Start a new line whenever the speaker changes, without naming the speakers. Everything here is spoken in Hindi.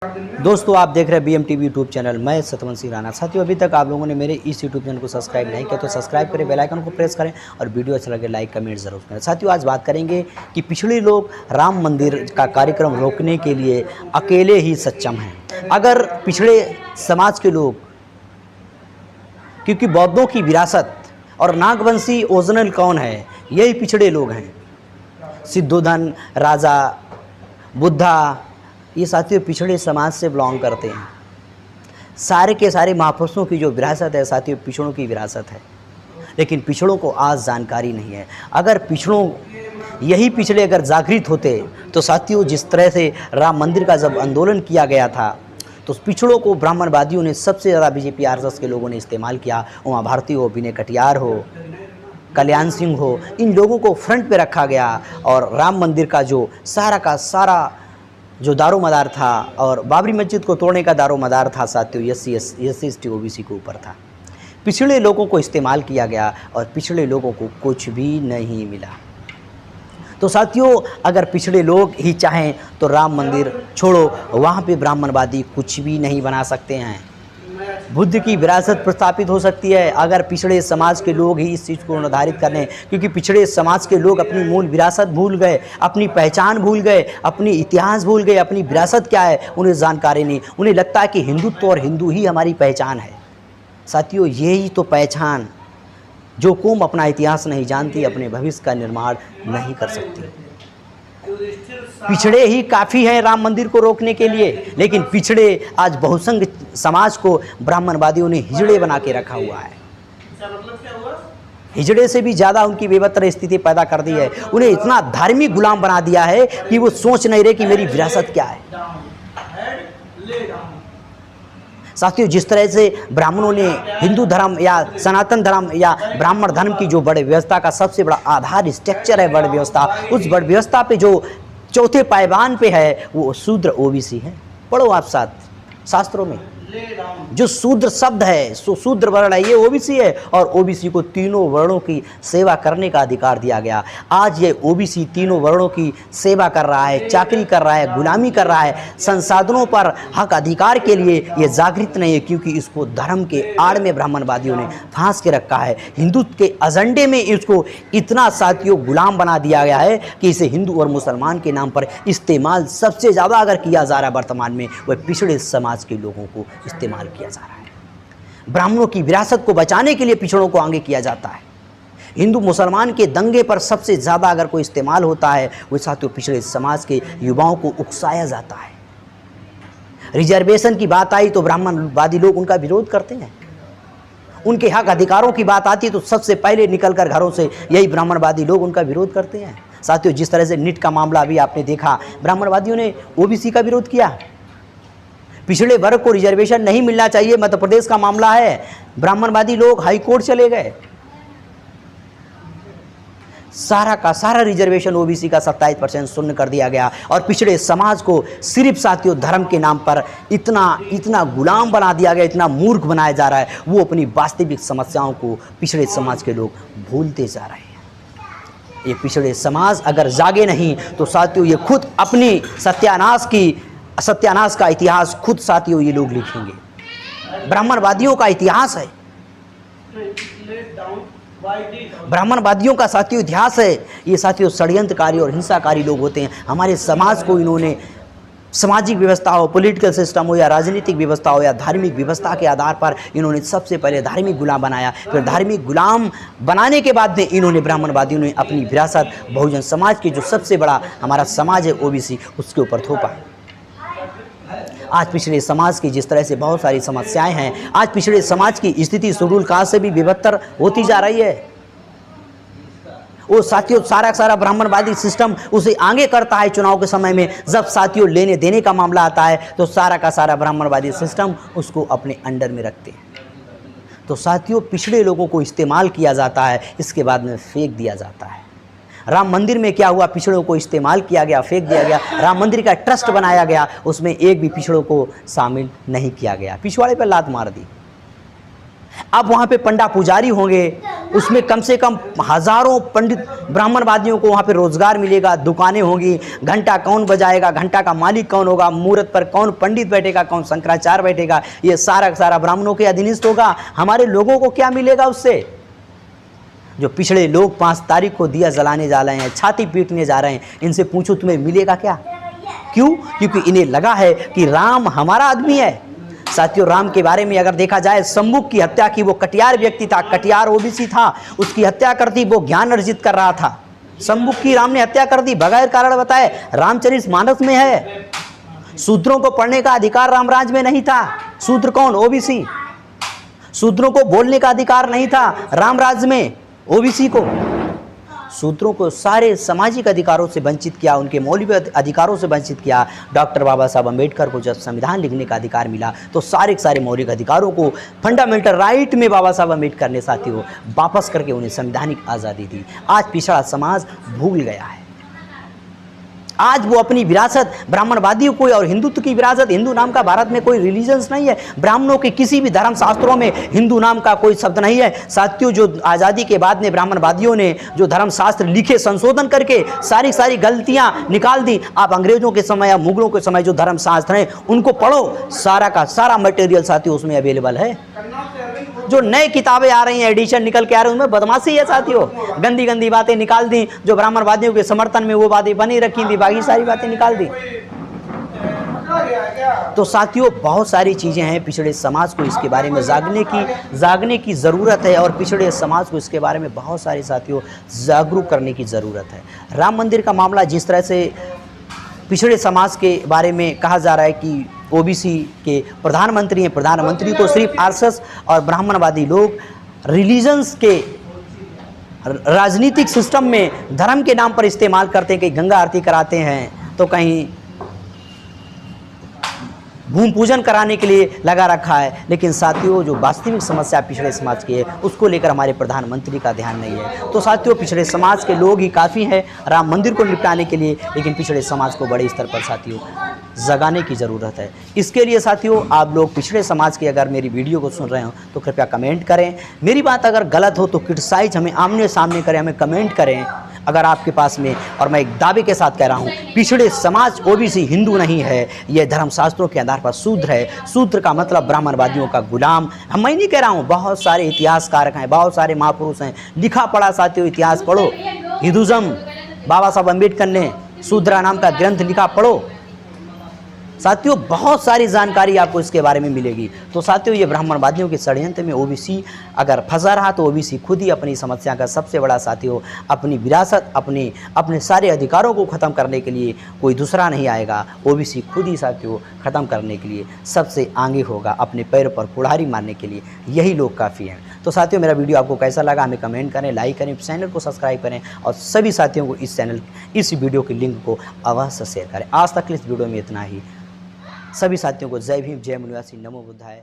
दोस्तों, आप देख रहे हैं BM TV यूट्यूब चैनल। मैं सतवंत सिंह राणा। साथियों, अभी तक आप लोगों ने मेरे इस यूट्यूब चैनल को सब्सक्राइब नहीं किया तो सब्सक्राइब करें, बेल आइकन को प्रेस करें और वीडियो अच्छा लगे लाइक कमेंट ज़रूर करें। साथियों, आज बात करेंगे कि पिछड़े लोग राम मंदिर का कार्यक्रम रोकने के लिए अकेले ही सक्षम हैं। अगर पिछड़े समाज के लोग, क्योंकि बौद्धों की विरासत और नागवंशी ओरिजिनल कौन है, यही पिछड़े लोग हैं। सिद्धोधन, राजा, बुद्धा, ये साथियों पिछड़े समाज से बिलोंग करते हैं। सारे के सारे महापुरुषों की जो विरासत है साथियों, पिछड़ों की विरासत है। लेकिन पिछड़ों को आज जानकारी नहीं है। अगर यही पिछड़े अगर जागृत होते तो साथियों, जिस तरह से राम मंदिर का जब आंदोलन किया गया था तो पिछड़ों को ब्राह्मणवादियों ने सबसे ज़्यादा BJP RSS के लोगों ने इस्तेमाल किया। उमा भारती हो, विनय कटियार हो, कल्याण सिंह हो, इन लोगों को फ्रंट पे रखा गया और राम मंदिर का जो सारा का सारा जो दारोमदार था और बाबरी मस्जिद को तोड़ने का दारोमदार था साथियों, SC/ST OBC के ऊपर था। पिछड़े लोगों को इस्तेमाल किया गया और पिछड़े लोगों को कुछ भी नहीं मिला। तो साथियों, अगर पिछड़े लोग ही चाहें तो राम मंदिर छोड़ो, वहाँ पे ब्राह्मणवादी कुछ भी नहीं बना सकते हैं। बुद्ध की विरासत प्रस्थापित हो सकती है अगर पिछड़े समाज के लोग ही इस चीज़ को निर्धारित कर लें, क्योंकि पिछड़े समाज के लोग अपनी मूल विरासत भूल गए, अपनी पहचान भूल गए, अपनी इतिहास भूल गए, अपनी विरासत क्या है उन्हें जानकारी नहीं। उन्हें लगता है कि हिंदुत्व और हिंदू ही हमारी पहचान है। साथियों, यही तो पहचान, जो कौम अपना इतिहास नहीं जानती अपने भविष्य का निर्माण नहीं कर सकती। पिछड़े ही काफ़ी हैं राम मंदिर को रोकने के लिए, लेकिन पिछड़े आज बहुसंख्य समाज को ब्राह्मणवादियों ने हिजड़े बना के रखा हुआ है। हिजड़े से भी ज़्यादा उनकी बेबतर स्थिति पैदा कर दी है। उन्हें इतना धार्मिक गुलाम बना दिया है कि वो सोच नहीं रहे कि मेरी विरासत क्या है। साथियों, जिस तरह से ब्राह्मणों ने हिंदू धर्म या सनातन धर्म या ब्राह्मण धर्म की जो बड़े व्यवस्था का सबसे बड़ा आधार स्ट्रक्चर है वर्ण व्यवस्था, उस वर्ण व्यवस्था पे जो चौथे पायदान पे है वो शूद्र OBC है। पढ़ो आप साथ शास्त्रों में जो शूद्र शब्द है, शूद्र वर्ण है, ये OBC है और OBC को तीनों वर्णों की सेवा करने का अधिकार दिया गया। आज ये OBC तीनों वर्णों की सेवा कर रहा है, चाकरी कर रहा है, गुलामी कर रहा है। संसाधनों पर हक अधिकार के लिए ये जागृत नहीं है, क्योंकि इसको धर्म के आड़ में ब्राह्मणवादियों ने फांस के रखा है। हिंदुत्व के एजेंडे में इसको इतना साथियों गुलाम बना दिया गया है कि इसे हिंदू और मुसलमान के नाम पर इस्तेमाल सबसे ज़्यादा अगर किया जा रहा है वर्तमान में, वह पिछड़े समाज के लोगों को इस्तेमाल किया जा रहा है। ब्राह्मणों की विरासत को बचाने के लिए पिछड़ों को आगे किया जाता है। हिंदू मुसलमान के दंगे पर सबसे ज़्यादा अगर कोई इस्तेमाल होता है वो साथियों पिछड़े समाज के युवाओं को उकसाया जाता है। रिजर्वेशन की बात आई तो ब्राह्मणवादी लोग उनका विरोध करते हैं। उनके हक अधिकारों की बात आती है तो सबसे पहले निकलकर घरों से यही ब्राह्मणवादी लोग उनका विरोध करते हैं। साथियों, जिस तरह से नीट का मामला अभी आपने देखा, ब्राह्मणवादियों ने OBC का विरोध किया। पिछड़े वर्ग को रिजर्वेशन नहीं मिलना चाहिए, मध्य प्रदेश का मामला है, ब्राह्मणवादी लोग हाई कोर्ट चले गए। सारा का सारा रिजर्वेशन OBC का 27% शून्य कर दिया गया और पिछड़े समाज को सिर्फ साथियों धर्म के नाम पर इतना गुलाम बना दिया गया, इतना मूर्ख बनाया जा रहा है। वो अपनी वास्तविक समस्याओं को पिछड़े समाज के लोग भूलते जा रहे हैं। ये पिछड़े समाज अगर जागे नहीं तो साथियों ये खुद अपनी सत्यानाश का इतिहास खुद साथियों ये लोग लिखेंगे। ब्राह्मणवादियों का इतिहास है, ब्राह्मणवादियों का साथियों इतिहास है। ये साथियों षड्यंत्रकारी और हिंसाकारी लोग होते हैं। हमारे समाज को इन्होंने सामाजिक व्यवस्था हो, पॉलिटिकल सिस्टम हो या राजनीतिक व्यवस्था हो या धार्मिक व्यवस्था के आधार पर इन्होंने सबसे पहले धार्मिक गुलाम बनाया। फिर धार्मिक गुलाम बनाने के बाद में इन्होंने ब्राह्मणवादियों ने अपनी विरासत बहुजन समाज की जो सबसे बड़ा हमारा समाज है OBC, उसके ऊपर थोपा। आज पिछड़े समाज की जिस तरह से बहुत सारी समस्याएं हैं, आज पिछड़े समाज की स्थिति शेड्यूल कास्ट से भी बेहतर होती जा रही है। वो साथियों सारा ब्राह्मणवादी सिस्टम उसे आगे करता है चुनाव के समय में। जब साथियों लेने देने का मामला आता है तो सारा का सारा ब्राह्मणवादी सिस्टम उसको अपने अंडर में रखते हैं। तो साथियों पिछड़े लोगों को इस्तेमाल किया जाता है, इसके बाद में फेंक दिया जाता है। राम मंदिर में क्या हुआ, पिछड़ों को इस्तेमाल किया गया, फेंक दिया गया। राम मंदिर का ट्रस्ट बनाया गया, उसमें एक भी पिछड़ों को शामिल नहीं किया गया, पिछवाड़े पर लात मार दी। अब वहाँ पे पंडा पुजारी होंगे, उसमें कम से कम हज़ारों पंडित ब्राह्मणवादियों को वहाँ पे रोज़गार मिलेगा, दुकानें होंगी, घंटा कौन बजाएगा, घंटा का मालिक कौन होगा, मुहूर्त पर कौन पंडित बैठेगा, कौन शंकराचार्य बैठेगा, ये सारा का सारा ब्राह्मणों के अधीनस्थ होगा। हमारे लोगों को क्या मिलेगा उससे? जो पिछड़े लोग 5 तारीख को दिया जलाने जा रहे हैं, छाती पीटने जा रहे हैं, इनसे पूछो तुम्हें मिलेगा क्या? क्यों? क्योंकि इन्हें लगा है कि राम हमारा आदमी है। साथियों, राम के बारे में अगर देखा जाए, शंभुक की हत्या की, वो कटियार व्यक्ति था, कटियार ओबीसी था, उसकी हत्या कर दी, वो ज्ञान अर्जित कर रहा था। शंभुक की राम ने हत्या कर दी, बगैर कारण बताए। रामचरितमानस में है, शूद्रों को पढ़ने का अधिकार रामराज में नहीं था। शूद्र कौन? ओबीसी। शूद्रों को बोलने का अधिकार नहीं था रामराज में, ओबीसी को। शूद्रों को सारे सामाजिक अधिकारों से वंचित किया, उनके मौलिक अधिकारों से वंचित किया। डॉक्टर बाबा साहब अम्बेडकर को जब संविधान लिखने का अधिकार मिला तो सारे सारे मौलिक अधिकारों को, फंडामेंटल राइट में बाबा साहब अम्बेडकर ने साथियों वापस करके उन्हें संवैधानिक आज़ादी दी। आज पिछड़ा समाज भूल गया है। आज वो अपनी विरासत ब्राह्मणवादियों को और हिंदुत्व की विरासत, हिंदू नाम का भारत में कोई रिलीजन्स नहीं है। ब्राह्मणों के किसी भी धर्म शास्त्रों में हिंदू नाम का कोई शब्द नहीं है। साथियों, जो आज़ादी के बाद में ब्राह्मणवादियों ने जो धर्म शास्त्र लिखे, संशोधन करके सारी गलतियां निकाल दी। आप अंग्रेजों के समय या मुगलों के समय जो धर्म शास्त्र हैं उनको पढ़ो, सारा का सारा मटेरियल साथियों उसमें अवेलेबल है। जो नए किताबें आ रही हैं, एडिशन निकल के आ रही हैं, उनमें बदमाशी है साथियों। गंदी गंदी बातें निकाल दी, जो ब्राह्मणवादियों के समर्थन में वो बातें बनी रखी थी, बाकी सारी बातें निकाल दी। तो साथियों, बहुत सारी चीज़ें हैं, पिछड़े समाज को इसके बारे में जागने की ज़रूरत है, और पिछड़े समाज को इसके बारे में बहुत सारे साथियों जागरूक करने की ज़रूरत है। राम मंदिर का मामला जिस तरह से पिछड़े समाज के बारे में कहा जा रहा है कि ओबीसी के प्रधानमंत्री हैं, प्रधानमंत्री को सिर्फ आरएसएस और ब्राह्मणवादी लोग रिलीजन्स के राजनीतिक सिस्टम में धर्म के नाम पर इस्तेमाल करते हैं। कहीं गंगा आरती कराते हैं तो कहीं भूमि पूजन कराने के लिए लगा रखा है। लेकिन साथियों, जो वास्तविक समस्या पिछड़े समाज की है उसको लेकर हमारे प्रधानमंत्री का ध्यान नहीं है। तो साथियों, पिछड़े समाज के लोग ही काफ़ी हैं राम मंदिर को निपटाने के लिए, लेकिन पिछड़े समाज को बड़े स्तर पर साथियों जगाने की ज़रूरत है। इसके लिए साथियों, आप लोग पिछड़े समाज के अगर मेरी वीडियो को सुन रहे हो तो कृपया कमेंट करें। मेरी बात अगर गलत हो तो क्रिटिसाइज हमें आमने सामने करें, हमें कमेंट करें अगर आपके पास में। और मैं एक दावे के साथ कह रहा हूँ, पिछड़े समाज ओबीसी हिंदू नहीं है, यह धर्मशास्त्रों के आधार पर शूद्र है। शूद्र का मतलब ब्राह्मणवादियों का गुलाम। मैं नहीं कह रहा हूँ, बहुत सारे इतिहासकारक हैं, बहुत सारे महापुरुष हैं, लिखा पढ़ा साथियों इतिहास पढ़ो। हिंदुज़म, बाबा साहब अम्बेडकर ने शूद्रा नाम का ग्रंथ लिखा, पढ़ो साथियों, बहुत सारी जानकारी आपको इसके बारे में मिलेगी। तो साथियों, ये ब्राह्मणवादियों के षड्यंत्र में ओबीसी अगर फंसा रहा तो ओबीसी खुद ही अपनी समस्या का सबसे बड़ा साथियों, अपनी विरासत, अपने सारे अधिकारों को ख़त्म करने के लिए कोई दूसरा नहीं आएगा। ओबीसी खुद ही साथियों ख़त्म करने के लिए सबसे आगे होगा, अपने पैरों पर कुल्हाड़ी मारने के लिए यही लोग काफ़ी हैं। तो साथियों, मेरा वीडियो आपको कैसा लगा हमें कमेंट करें, लाइक करें, चैनल को सब्सक्राइब करें, और सभी साथियों को इस वीडियो की लिंक को अवश्य शेयर करें। आज तक इस वीडियो में इतना ही। सभी साथियों को जय भीम, जय मुनिवासी, नमो बुद्धाय।